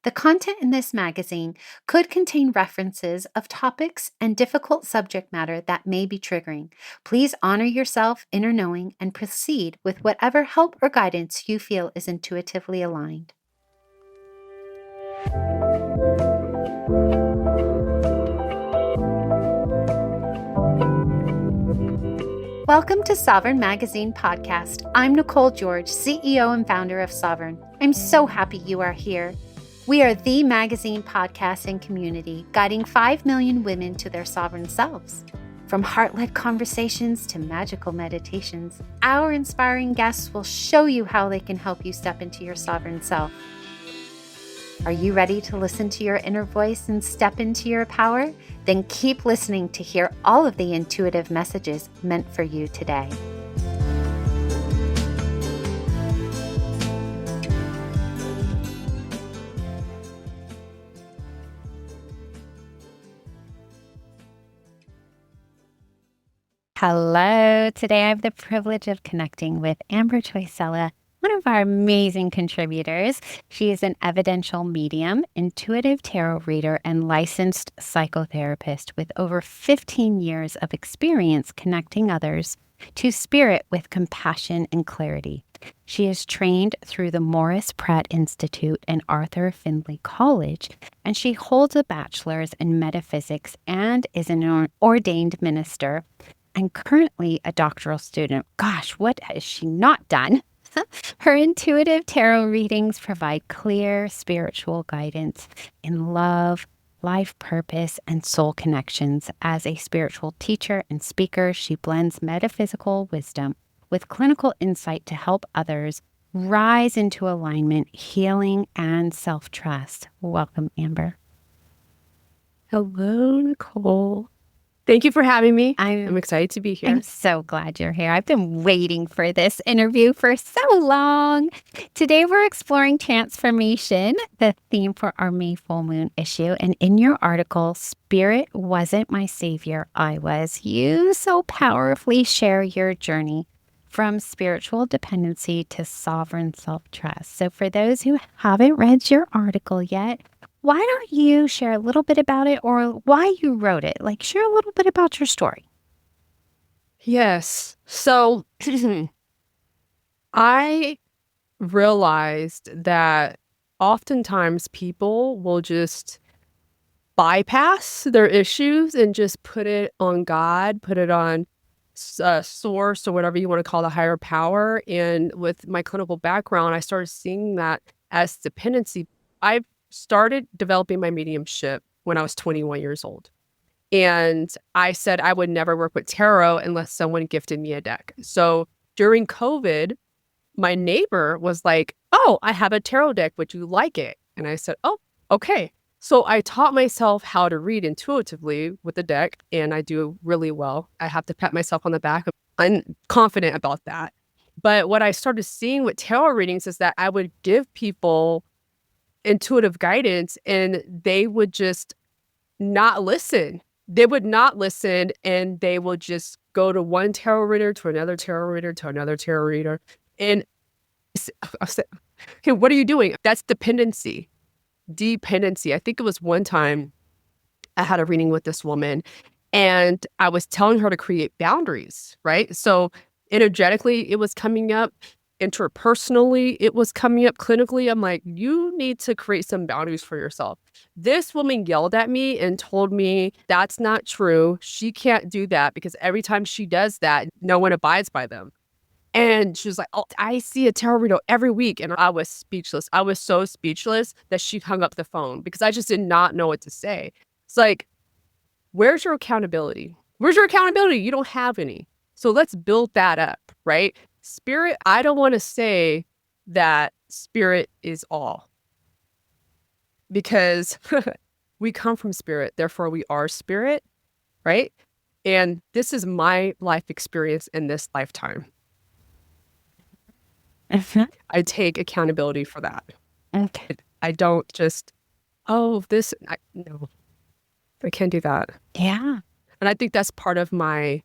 The content in this magazine could contain references of topics and difficult subject matter that may be triggering. Please honor yourself, inner knowing, and proceed with whatever help or guidance you feel is intuitively aligned. Welcome to Sovereign Magazine Podcast. I'm Nicole George, CEO and founder of Sovereign. I'm so happy you are here. We are the magazine podcast and community guiding 5 million women to their sovereign selves. From heart-led conversations to magical meditations, our inspiring guests will show you how they can help you step into your sovereign self. Are you ready to listen to your inner voice and step into your power? Then keep listening to hear all of the intuitive messages meant for you today. Hello. Today I have the privilege of connecting with Amber Choisella, one of our amazing contributors. She is an evidential medium, intuitive tarot reader, and licensed psychotherapist with over 15 years of experience connecting others to spirit with compassion and clarity. She is trained through the Morris Pratt Institute and Arthur Findlay College, and she holds a bachelor's in metaphysics and is an ordained minister and currently a doctoral student. Gosh, what has she not done? Her intuitive tarot readings provide clear spiritual guidance in love, life purpose, and soul connections. As a spiritual teacher and speaker, she blends metaphysical wisdom with clinical insight to help others rise into alignment, healing, and self-trust. Welcome, Amber. Hello, Nicole. Thank you for having me. I'm excited to be here. I'm so glad you're here. I've been waiting for this interview for so long. Today, we're exploring transformation, the theme for our May full moon issue. And in your article, Spirit Wasn't My Savior, I Was, you so powerfully share your journey from spiritual dependency to sovereign self-trust. So for those who haven't read your article yet, why don't you share a little bit about it or why you wrote it? Like, share a little bit about your story. Yes. So I realized that oftentimes people will just bypass their issues and just put it on God, put it on source or whatever you want to call the higher power. And with my clinical background, I started seeing that as dependency. I started developing my mediumship when I was 21 years old. And I said I would never work with tarot unless someone gifted me a deck. So during COVID, my neighbor was like, "Oh, I have a tarot deck. Would you like it?" And I said, "Oh, okay." So I taught myself how to read intuitively with the deck, and I do really well. I have to pat myself on the back. I'm confident about that. But what I started seeing with tarot readings is that I would give people intuitive guidance and they would just not listen. They would not listen and they would just go to one tarot reader, to another tarot reader, to another tarot reader. And I said, "Okay, what are you doing?" That's dependency. Dependency. I think it was one time I had a reading with this woman and I was telling her to create boundaries, right? So energetically, it was coming up. Interpersonally, it was coming up. Clinically, I'm like, you need to create some boundaries for yourself. This woman yelled at me and told me that's not true. She can't do that because every time she does that, no one abides by them. And she was like, "Oh, I see a tarot reader every week." And I was speechless. I was so speechless that she hung up the phone because I just did not know what to say. It's like, where's your accountability? Where's your accountability? You don't have any. So let's build that up, right? Spirit, I don't want to say that spirit is all because we come from spirit, therefore we are spirit, right? And this is my life experience in this lifetime. I take accountability for that. Okay. I don't just, no, I can't do that. Yeah. And I think that's part of my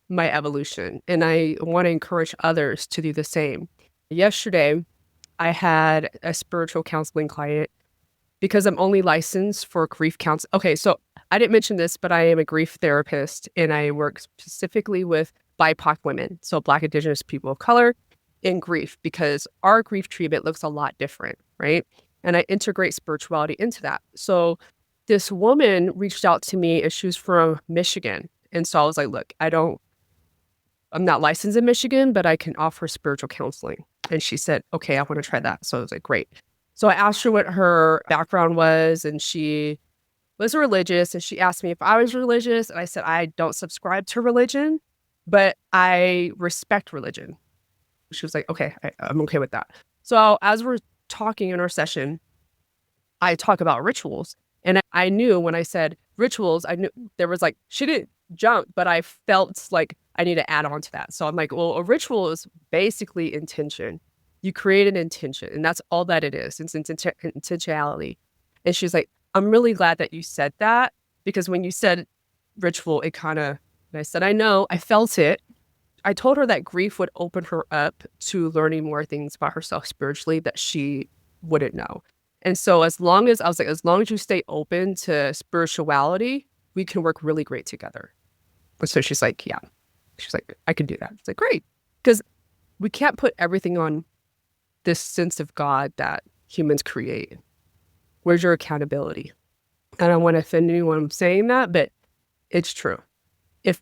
evolution. And I want to encourage others to do the same. Yesterday, I had a spiritual counseling client because I'm only licensed for grief counseling. Okay, so I didn't mention this, but I am a grief therapist and I work specifically with BIPOC women, so Black, Indigenous people of color in grief, because our grief treatment looks a lot different, right? And I integrate spirituality into that. So this woman reached out to me and she was from Michigan. And so I was like, look, I'm not licensed in Michigan, but I can offer spiritual counseling. And she said, okay, I want to try that. So I was like, great. So I asked her what her background was, and she was religious. And she asked me if I was religious. And I said, I don't subscribe to religion, but I respect religion. She was like, okay, I'm okay with that. So as we're talking in our session, I talk about rituals. And I knew when I said rituals, I knew there was like, she didn't jump, but I felt like I need to add on to that. So I'm like, well, a ritual is basically intention. You create an intention, and that's all that it is. It's intentionality. And she's like, I'm really glad that you said that, because when you said ritual, and I said, I know, I felt it. I told her that grief would open her up to learning more things about herself spiritually that she wouldn't know. And so as long as you stay open to spirituality, we can work really great together. And so she's like, yeah. She's like, I can do that. It's like, great. Because we can't put everything on this sense of God that humans create. Where's your accountability? I don't want to offend anyone saying that, but it's true. If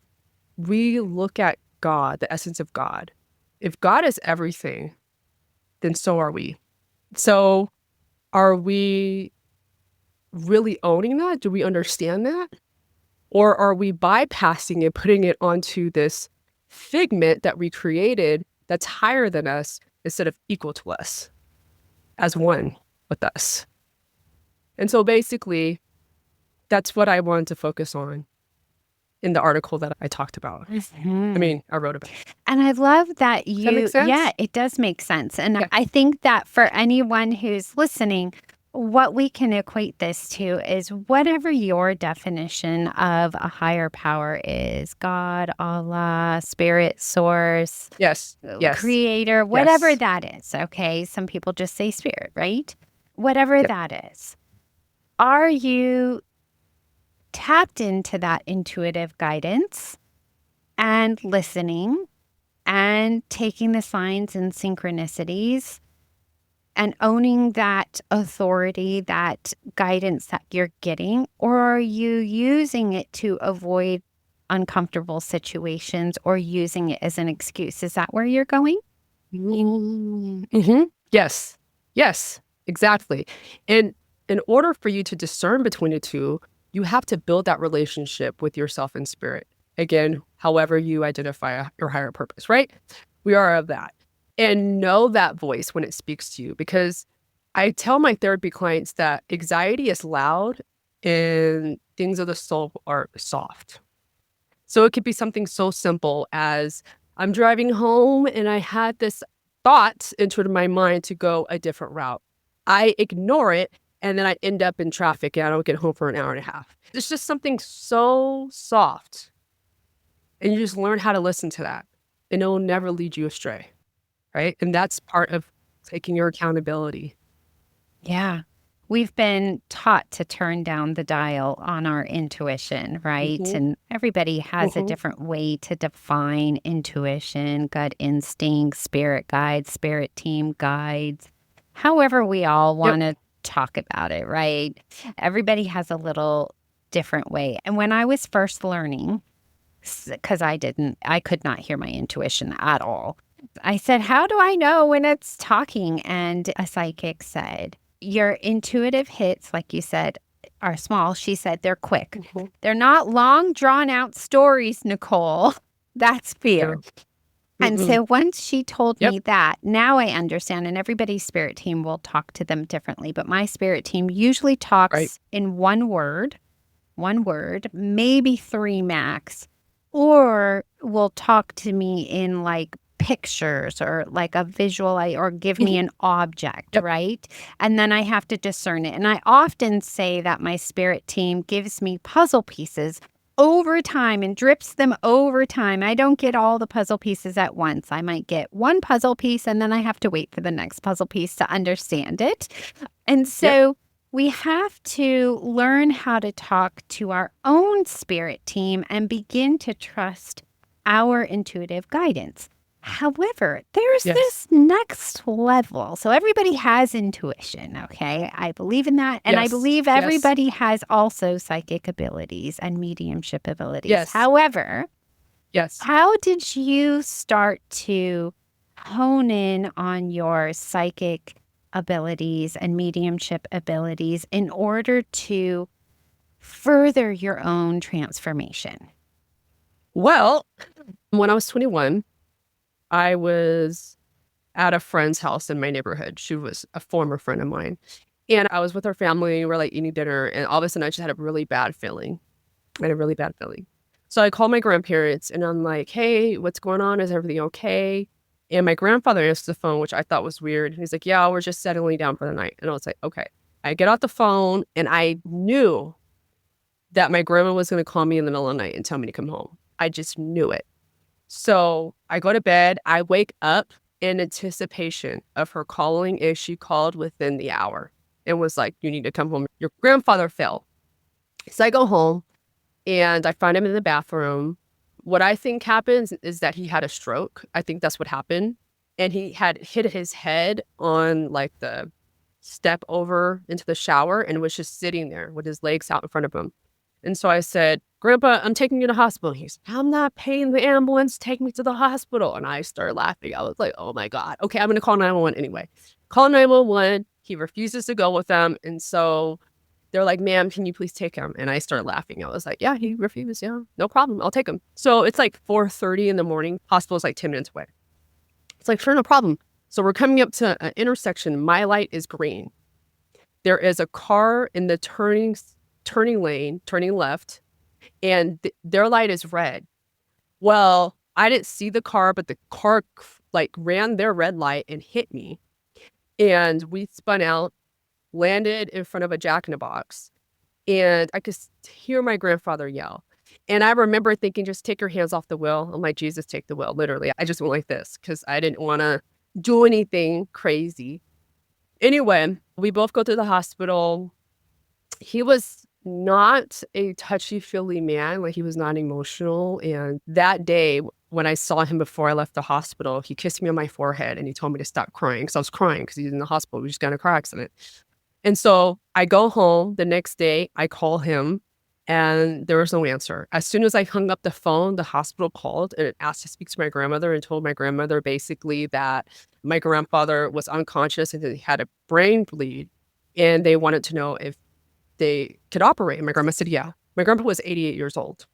we look at God, the essence of God, if God is everything, then so are we. So are we really owning that? Do we understand that? Or are we bypassing it, putting it onto this figment that we created that's higher than us instead of equal to us, as one with us? And so basically, that's what I wanted to focus on in the article that I talked about. I wrote about. And I love that Does that make sense? yeah, it does make sense. And Yeah. I think that for anyone who's listening, what we can equate this to is whatever your definition of a higher power is, God, Allah, spirit, source, Yes. creator, whatever Yes. that is. Okay. Some people just say spirit, right? Whatever Yep. that is. Are you tapped into that intuitive guidance and listening and taking the signs and synchronicities and owning that authority, that guidance that you're getting? Or are you using it to avoid uncomfortable situations or using it as an excuse? Is that where you're going? Mm-hmm. Yes. Yes, exactly. And in order for you to discern between the two, you have to build that relationship with yourself and spirit. Again, however you identify your higher purpose, right? We are of that. And know that voice when it speaks to you, because I tell my therapy clients that anxiety is loud and things of the soul are soft. So it could be something so simple as I'm driving home and I had this thought entered my mind to go a different route. I ignore it and then I end up in traffic and I don't get home for an hour and a half. It's just something so soft. And you just learn how to listen to that, and it will never lead you astray, right? And that's part of taking your accountability. Yeah. We've been taught to turn down the dial on our intuition, right? Mm-hmm. And everybody has a Mm-hmm. different way to define intuition, gut instinct, spirit guides, spirit team guides, however we all want to talk about it, right? Everybody has a little different way. And when I was first learning, because I could not hear my intuition at all. I said, how do I know when it's talking? And a psychic said, your intuitive hits, like you said, are small. She said, they're quick. Mm-hmm. They're not long, drawn out stories, Nicole. That's fear. And so once she told me that, now I understand. And everybody's spirit team will talk to them differently. But my spirit team usually talks in one word, maybe three max, or will talk to me in like pictures or like a visual or give me an object, right? And then I have to discern it. And I often say that my spirit team gives me puzzle pieces over time and drips them over time. I don't get all the puzzle pieces at once. I might get one puzzle piece and then I have to wait for the next puzzle piece to understand it. And so We have to learn how to talk to our own spirit team and begin to trust our intuitive guidance. However, there's Yes. this next level. So everybody has intuition, okay? I believe in that. And I Yes. believe Yes. everybody has also psychic abilities and mediumship abilities. Yes. However, Yes. how did you start to hone in on your psychic abilities and mediumship abilities in order to further your own transformation? Well, when I was 21, I was at a friend's house in my neighborhood. She was a former friend of mine. And I was with her family. We were like eating dinner. And all of a sudden, I just had a really bad feeling. I had a really bad feeling. So I called my grandparents and I'm like, hey, what's going on? Is everything okay? And my grandfather answered the phone, which I thought was weird. He's like, yeah, we're just settling down for the night. And I was like, okay. I get off the phone and I knew that my grandma was going to call me in the middle of the night and tell me to come home. I just knew it. So I go to bed. I wake up in anticipation of her calling, and she called within the hour and was like, you need to come home. Your grandfather fell. So I go home and I find him in the bathroom. What I think happens is that he had a stroke. I think that's what happened. And he had hit his head on like the step over into the shower and was just sitting there with his legs out in front of him. And so I said, Grandpa, I'm taking you to the hospital. He's, I'm not paying the ambulance. Take me to the hospital. And I started laughing. I was like, oh my God. Okay, I'm going to call 911 anyway. Call 911. He refuses to go with them. And so they're like, ma'am, can you please take him? And I started laughing. I was like, yeah, he refused. Yeah, no problem. I'll take him. So it's like 4:30 in the morning. Hospital's like 10 minutes away. It's like, sure, no problem. So we're coming up to an intersection. My light is green. There is a car in the turning lane, turning left, and their light is red. Well, I didn't see the car, but the car like ran their red light and hit me. And we spun out, landed in front of a Jack in the Box. And I could hear my grandfather yell. And I remember thinking, just take your hands off the wheel. I'm like, Jesus, take the wheel. Literally, I just went like this because I didn't want to do anything crazy. Anyway, we both go to the hospital. He was not a touchy-feely man, like, he was not emotional, and that day, when I saw him before I left the hospital, he kissed me on my forehead, and he told me to stop crying because I was crying because he's in the hospital, we just got in a car accident. And so, I go home the next day, I call him, and there was no answer. As soon as I hung up the phone, the hospital called and asked to speak to my grandmother and told my grandmother basically that my grandfather was unconscious and that he had a brain bleed, and they wanted to know if they could operate. And my grandma said, yeah. My grandpa was 88 years old.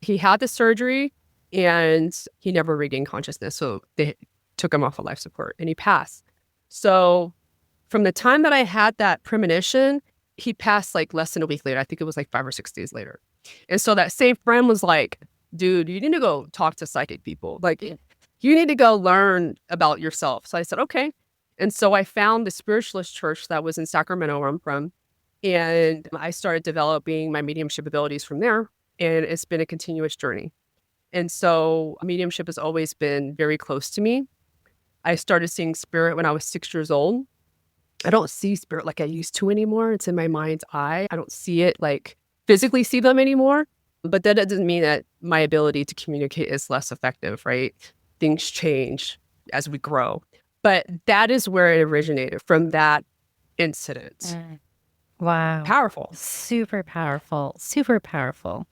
He had the surgery and he never regained consciousness. So they took him off of life support and he passed. So from the time that I had that premonition, he passed like less than a week later. I think it was like 5 or 6 days later. And so that same friend was like, dude, you need to go talk to psychic people. Like, you need to go learn about yourself. So I said, okay. And so I found the spiritualist church that was in Sacramento, where I'm from. And I started developing my mediumship abilities from there. And it's been a continuous journey. And so mediumship has always been very close to me. I started seeing spirit when I was 6 years old. I don't see spirit like I used to anymore. It's in my mind's eye. I don't see it like physically see them anymore. But that doesn't mean that my ability to communicate is less effective, right? Things change as we grow. But that is where it originated, from that incident. Mm. Wow. Powerful. Super powerful. Super powerful.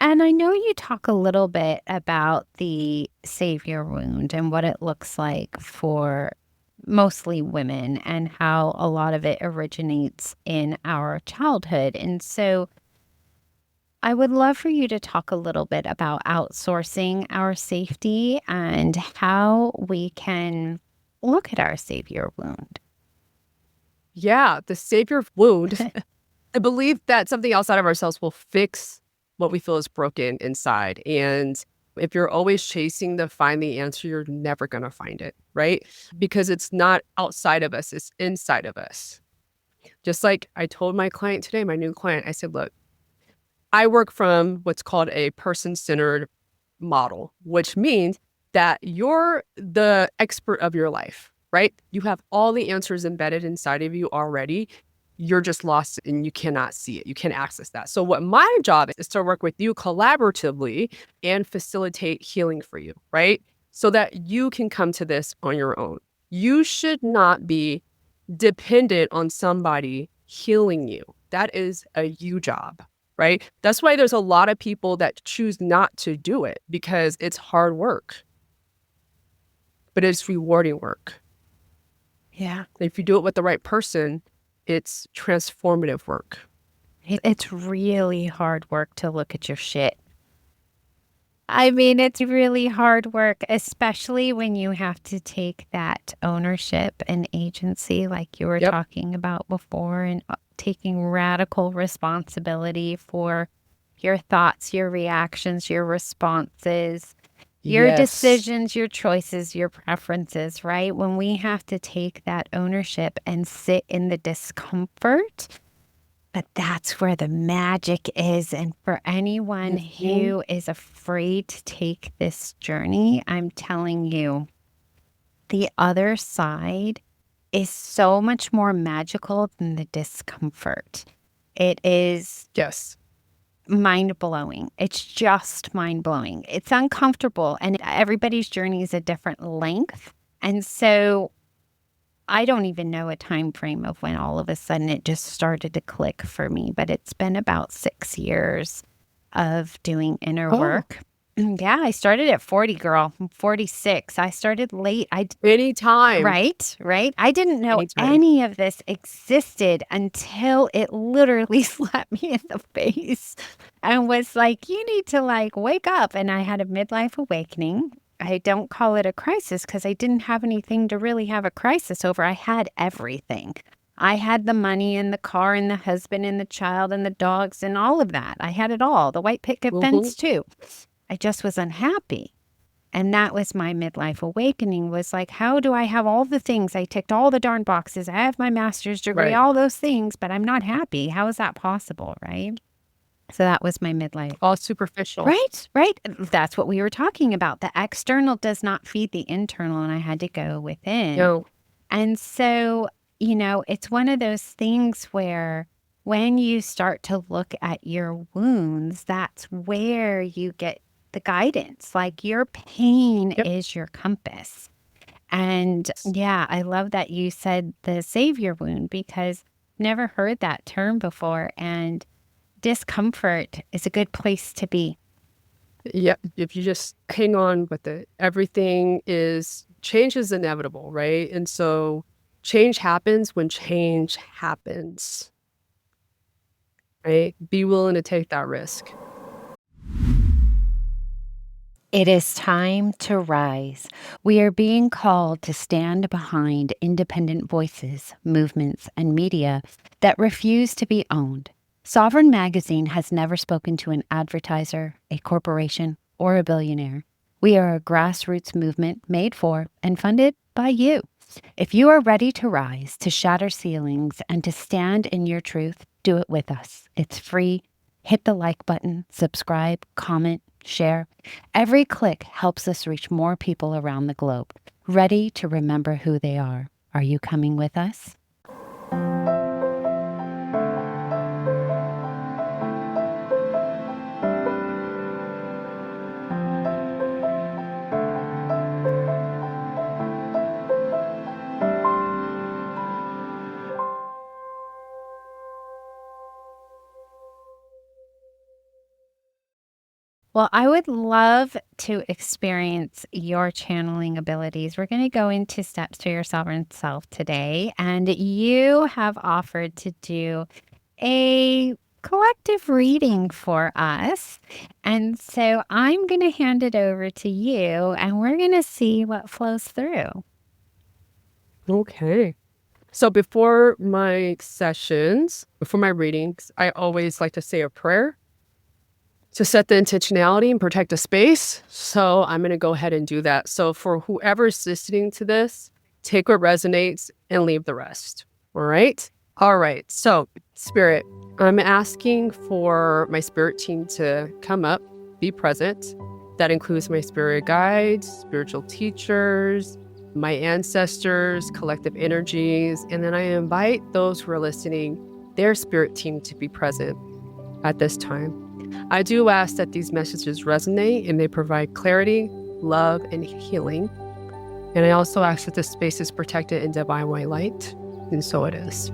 And I know you talk a little bit about the savior wound and what it looks like for mostly women and how a lot of it originates in our childhood. And so I would love for you to talk a little bit about outsourcing our safety and how we can look at our savior wound. Yeah, the savior wound. I believe that something outside of ourselves will fix what we feel is broken inside. And if you're always chasing to find the answer, you're never going to find it, right? Because it's not outside of us, it's inside of us. Just like I told my client today, my new client, I said, look, I work from what's called a person-centered model, which means that you're the expert of your life, right? You have all the answers embedded inside of you already. you're just lost and you cannot see it. You can't access that. So what my job is to work with you collaboratively and facilitate healing for you, right? So that you can come to this on your own. You should not be dependent on somebody healing you. That is a you job, right? That's why there's a lot of people that choose not to do it, because it's hard work, but it's rewarding work. Yeah. If you do it with the right person, it's transformative work. It's really hard work to look at your shit. I mean, it's really hard work, especially when you have to take that ownership and agency, like you were Yep. talking about before, and taking radical responsibility for your thoughts, your reactions, your responses, your Yes. decisions, your choices, your preferences, right? When we have to take that ownership and sit in the discomfort. But that's where the magic is. And for anyone who is afraid to take this journey, I'm telling you, the other side is so much more magical than the discomfort. It is Yes. mind blowing. It's just mind blowing. It's uncomfortable, and everybody's journey is a different length. And so I don't even know a time frame of when all of a sudden it just started to click for me, but it's been about 6 years of doing inner work. Yeah, I started at 40, girl. I'm 46. I started late. Anytime. Right. I didn't know Anytime. any of this existed until it literally slapped me in the face and was like, you need to like wake up. And I had a midlife awakening. I don't call it a crisis because I didn't have anything to really have a crisis over. I had everything. I had the money and the car and the husband and the child and the dogs and all of that. I had it all. The white picket fence too. I just was unhappy. And that was my midlife awakening, was like, how do I have all the things? I ticked all the darn boxes. I have my master's degree, all those things, but I'm not happy. How is that possible, right? So that was my midlife. All superficial. Right. That's what we were talking about. The external does not feed the internal, and I had to go within. No. And so, it's one of those things where when you start to look at your wounds, that's where you get the guidance. Like your pain is your compass. And yeah, I love that you said the Saviour wound, because never heard that term before. And discomfort is a good place to be. Yep. If you just hang on with it, change is inevitable, right? And so change happens when change happens, right? Be willing to take that risk. It is time to rise. We are being called to stand behind independent voices, movements, and media that refuse to be owned. Sovereign Magazine has never spoken to an advertiser, a corporation, or a billionaire. We are a grassroots movement made for and funded by you. If you are ready to rise, to shatter ceilings, and to stand in your truth, do it with us. It's free. Hit the like button, subscribe, comment, share. Every click helps us reach more people around the globe, ready to remember who they are. Are you coming with us? Well, I would love to experience your channeling abilities. We're going to go into steps to your sovereign self today, and you have offered to do a collective reading for us. And so I'm going to hand it over to you, and we're going to see what flows through. Okay. So before my sessions, before my readings, I always like to say a prayer to set the intentionality and protect the space. So I'm going to go ahead and do that. So for whoever's listening to this, take what resonates and leave the rest. All right. All right. So Spirit, I'm asking for my spirit team to come up, be present. That includes my spirit guides, spiritual teachers, my ancestors, collective energies, and then I invite those who are listening, their spirit team, to be present at this time. I do ask that these messages resonate and they provide clarity, love, and healing. And I also ask that this space is protected in divine white light, and so it is.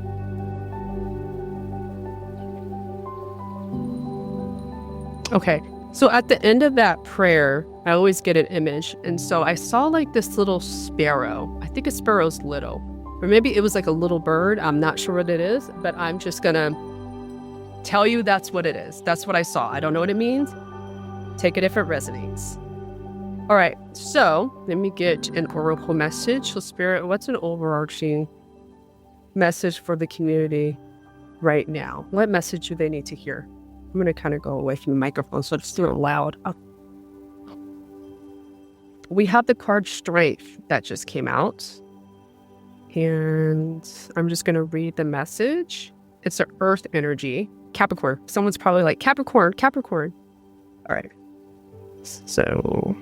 Okay, so at the end of that prayer, I always get an image. And so I saw like this little sparrow. I think a sparrow's little, or maybe it was like a little bird. I'm not sure what it is, but I'm just gonna tell you that's what it is. That's what I saw. I don't know what it means. Take it if it resonates. All right, so let me get an oracle message. So Spirit, what's an overarching message for the community right now? What message do they need to hear? I'm going to kind of go away from the microphone so it's not loud. We have the card Strength that just came out. And I'm just going to read the message. It's an earth energy. Capricorn. Someone's probably like, Capricorn. All right. So,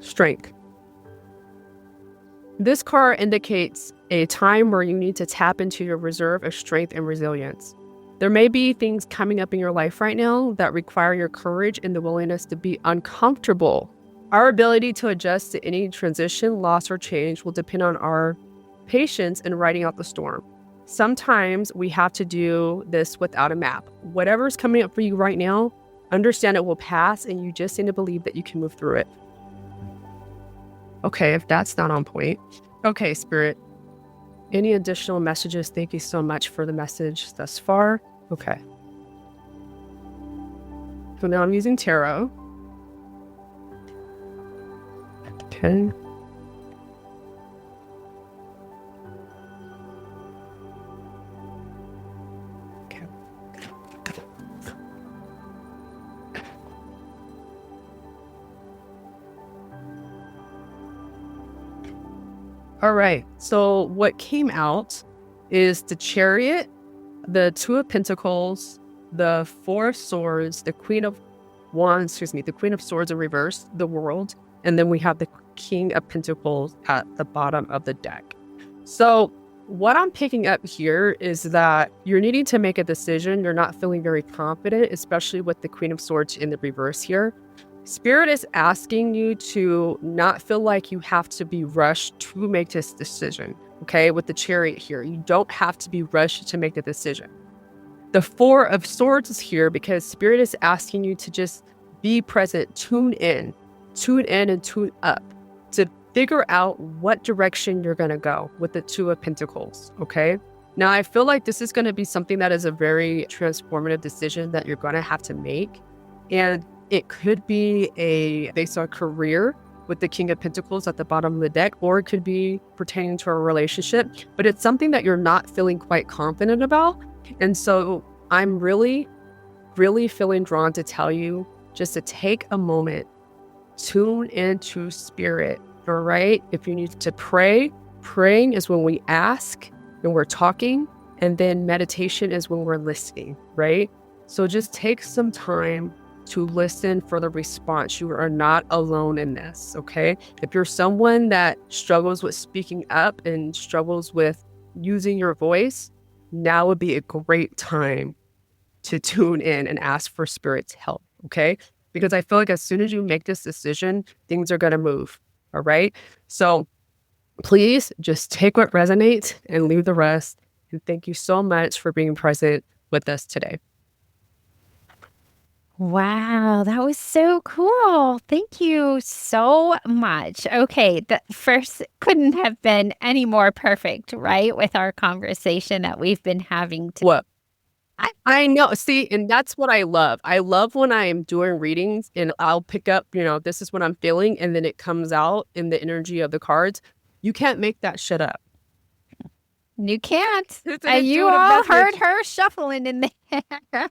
Strength. This card indicates a time where you need to tap into your reserve of strength and resilience. There may be things coming up in your life right now that require your courage and the willingness to be uncomfortable. Our ability to adjust to any transition, loss, or change will depend on our patience in riding out the storm. Sometimes we have to do this without a map. Whatever's coming up for you right now, understand it will pass, and you just need to believe that you can move through it. Okay, if that's not on point. Okay, Spirit. Any additional messages? Thank you so much for the message thus far. Okay. So now I'm using tarot. Okay. Okay. All right. So what came out is the Chariot, the Two of Pentacles, the Four of Swords, the Queen of Wands, the Queen of Swords in reverse, the World, and then we have the King of Pentacles at the bottom of the deck. So what I'm picking up here is that you're needing to make a decision. You're not feeling very confident, especially with the Queen of Swords in the reverse here. Spirit is asking you to not feel like you have to be rushed to make this decision, okay? With the Chariot here, you don't have to be rushed to make the decision. The Four of Swords is here because Spirit is asking you to just be present, tune in and tune up to figure out what direction you're going to go with the Two of Pentacles, okay? Now, I feel like this is going to be something that is a very transformative decision that you're going to have to make. And it could be based on career with the King of Pentacles at the bottom of the deck, or it could be pertaining to a relationship, but it's something that you're not feeling quite confident about. And so I'm really, really feeling drawn to tell you just to take a moment, tune into Spirit, all right? If you need to pray, praying is when we ask and we're talking, and then meditation is when we're listening, right? So just take some time to listen for the response. You are not alone in this, okay? If you're someone that struggles with speaking up and struggles with using your voice, now would be a great time to tune in and ask for Spirit's help, okay? Because I feel like as soon as you make this decision, things are going to move, all right? So please just take what resonates and leave the rest. And thank you so much for being present with us today. Wow, that was so cool. Thank you so much. Okay, the first couldn't have been any more perfect, right? With our conversation that we've been having today. What? I know. See, and that's what I love. I love when I'm doing readings and I'll pick up, this is what I'm feeling, and then it comes out in the energy of the cards. You can't make that shit up. You can't. And you all heard her shuffling in there.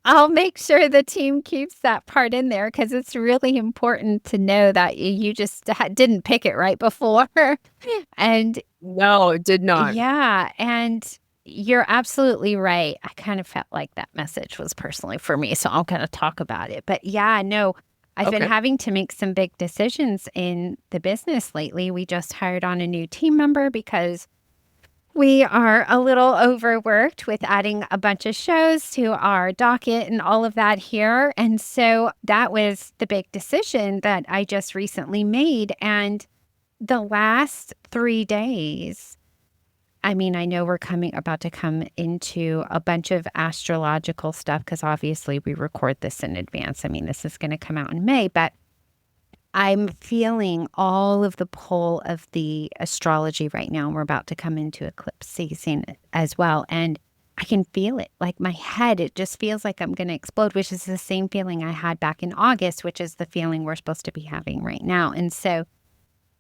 I'll make sure the team keeps that part in there because it's really important to know that you just didn't pick it right before. And no, it did not. Yeah. And you're absolutely right. I kind of felt like that message was personally for me. So I'm going to talk about it. But yeah, no, I've been Okay. having to make some big decisions in the business lately. We just hired on a new team member because we are a little overworked with adding a bunch of shows to our docket and all of that here. And so that was the big decision that I just recently made. And the last 3 days, I mean, I know we're about to come into a bunch of astrological stuff because obviously we record this in advance. I mean, this is going to come out in May, but I'm feeling all of the pull of the astrology right now. And we're about to come into eclipse season as well. And I can feel it. Like my head, it just feels like I'm going to explode, which is the same feeling I had back in August, which is the feeling we're supposed to be having right now. And so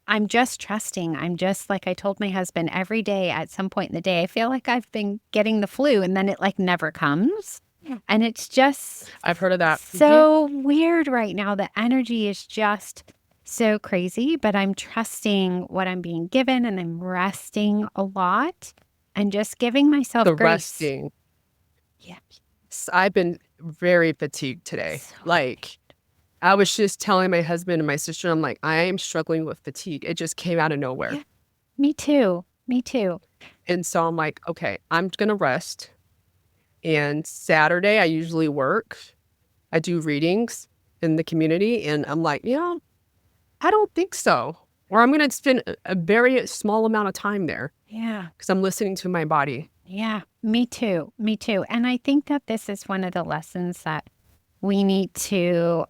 I'm just trusting. I'm just like I told my husband every day at some point in the day, I feel like I've been getting the flu and then it like never comes. And it's just I've heard of that. so weird right now. The energy is just so crazy, but I'm trusting what I'm being given and I'm resting a lot and just giving myself The grace. resting. Yeah. I've been very fatigued today. So Like, I was just telling my husband and my sister, I'm like, I am struggling with fatigue. It just came out of nowhere. Yeah. Me too. Me too. And so I'm like, okay, I'm going to rest. And Saturday, I usually work. I do readings in the community. And I'm like, I don't think so. Or I'm going to spend a very small amount of time there Yeah. because I'm listening to my body. Yeah. Me too. Me too. And I think that this is one of the lessons that we need to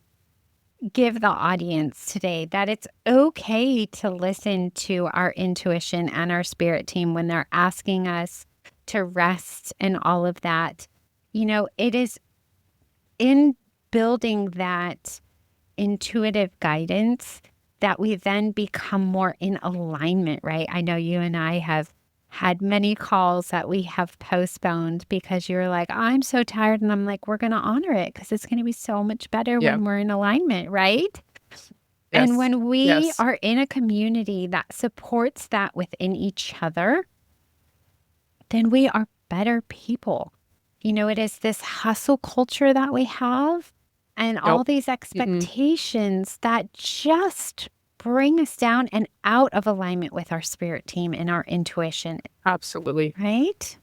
give the audience today, that it's okay to listen to our intuition and our spirit team when they're asking us to rest and all of that. You know, it is in building that intuitive guidance that we then become more in alignment, right? I know you and I have had many calls that we have postponed because you're like, I'm so tired. And I'm like, we're going to honor it because it's going to be so much better Yeah. when we're in alignment, right? Yes. And when we Yes. are in a community that supports that within each other, then we are better people. You know, it is this hustle culture that we have and all Nope. these expectations that just bring us down and out of alignment with our spirit team and our intuition, Absolutely. right?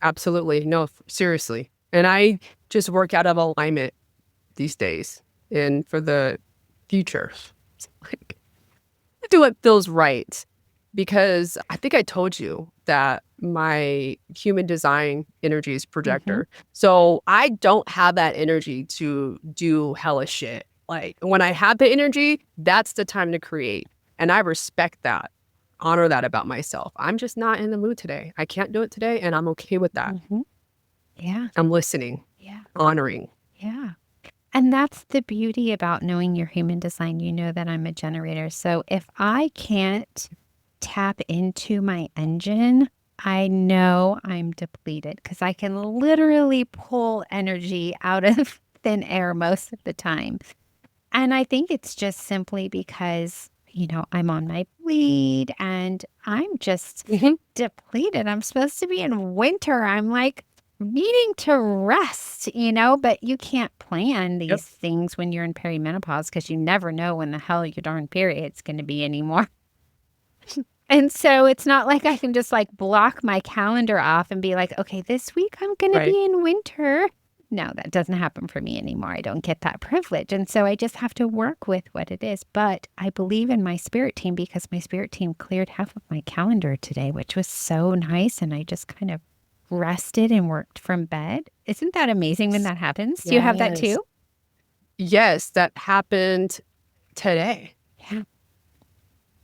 Absolutely. No, seriously. And I just work out of alignment these days and for the future. Like, I do what feels right because I think I told you that my human design energy is projector. So I don't have that energy to do hellish shit. Like when I have the energy, that's the time to create. And I respect that, honor that about myself. I'm just not in the mood today. I can't do it today. And I'm okay with that. Yeah. I'm listening, Yeah. honoring. Yeah. And that's the beauty about knowing your human design. You know that I'm a generator. So if I can't tap into my engine, I know I'm depleted because I can literally pull energy out of thin air most of the time. And I think it's just simply because, you know, I'm on my bleed and I'm just depleted. I'm supposed to be in winter. I'm like needing to rest, you know, but you can't plan these things when you're in perimenopause because you never know when the hell your darn period's going to be anymore. And so it's not like I can just like block my calendar off and be like, okay, this week I'm going to be in winter. No, that doesn't happen for me anymore. I don't get that privilege. And so I just have to work with what it is. But I believe in my spirit team because my spirit team cleared half of my calendar today, which was so nice. And I just kind of rested and worked from bed. Isn't that amazing when that happens? Do you have that too? Yes, that happened today. Yeah.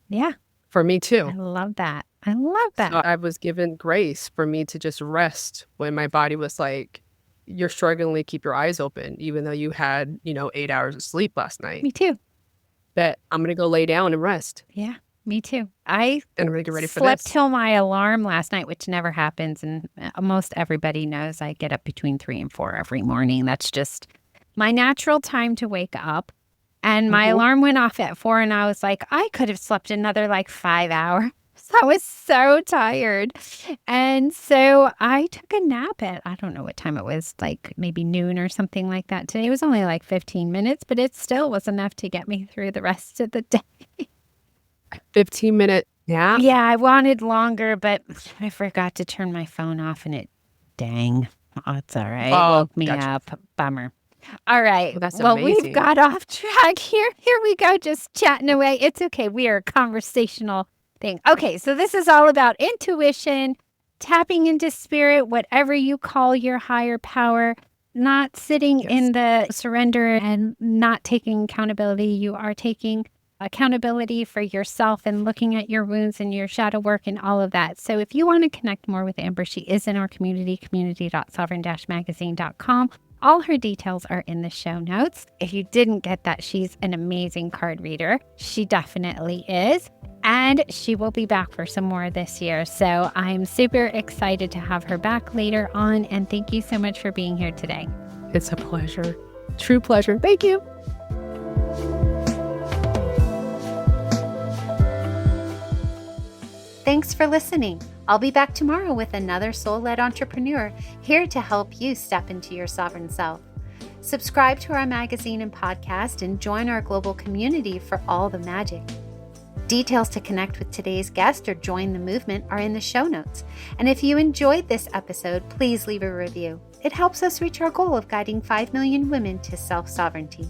Yeah. For me too. I love that. I love that. So I was given grace for me to just rest when my body was like, you're struggling to keep your eyes open, even though you had, 8 hours of sleep last night. Me too. But I'm going to go lay down and rest. Yeah, me too. And I'm going to get ready for slept this. till my alarm last night, which never happens. And most everybody knows I get up between 3 and 4 every morning. That's just my natural time to wake up. And my alarm went off at 4 and I was like, I could have slept another like 5 hours. I was so tired. And so I took a nap at, I don't know what time it was, like maybe noon or something like that. Today it was only like 15 minutes, but it still was enough to get me through the rest of the day. 15-minute nap? Yeah, I wanted longer, but I forgot to turn my phone off and dang. Oh, it's all right. Oh, Woke me gotcha. up. Bummer. All right. Well, that's Well, we've amazing. got off track here. Here we go, just chatting away. It's okay. We are a conversational thing. Okay, so this is all about intuition, tapping into spirit, whatever you call your higher power, not sitting Yes. in the surrender and not taking accountability. You are taking accountability for yourself and looking at your wounds and your shadow work and all of that. So if you want to connect more with Amber, she is in our community, community.sovereign-magazine.com. All her details are in the show notes. If you didn't get that, she's an amazing card reader. She definitely is. And she will be back for some more this year. So I'm super excited to have her back later on. And thank you so much for being here today. It's a pleasure. True pleasure. Thank you. Thanks for listening. I'll be back tomorrow with another soul-led entrepreneur here to help you step into your sovereign self. Subscribe to our magazine and podcast and join our global community for all the magic. Details to connect with today's guest or join the movement are in the show notes. And if you enjoyed this episode, please leave a review. It helps us reach our goal of guiding 5 million women to self-sovereignty.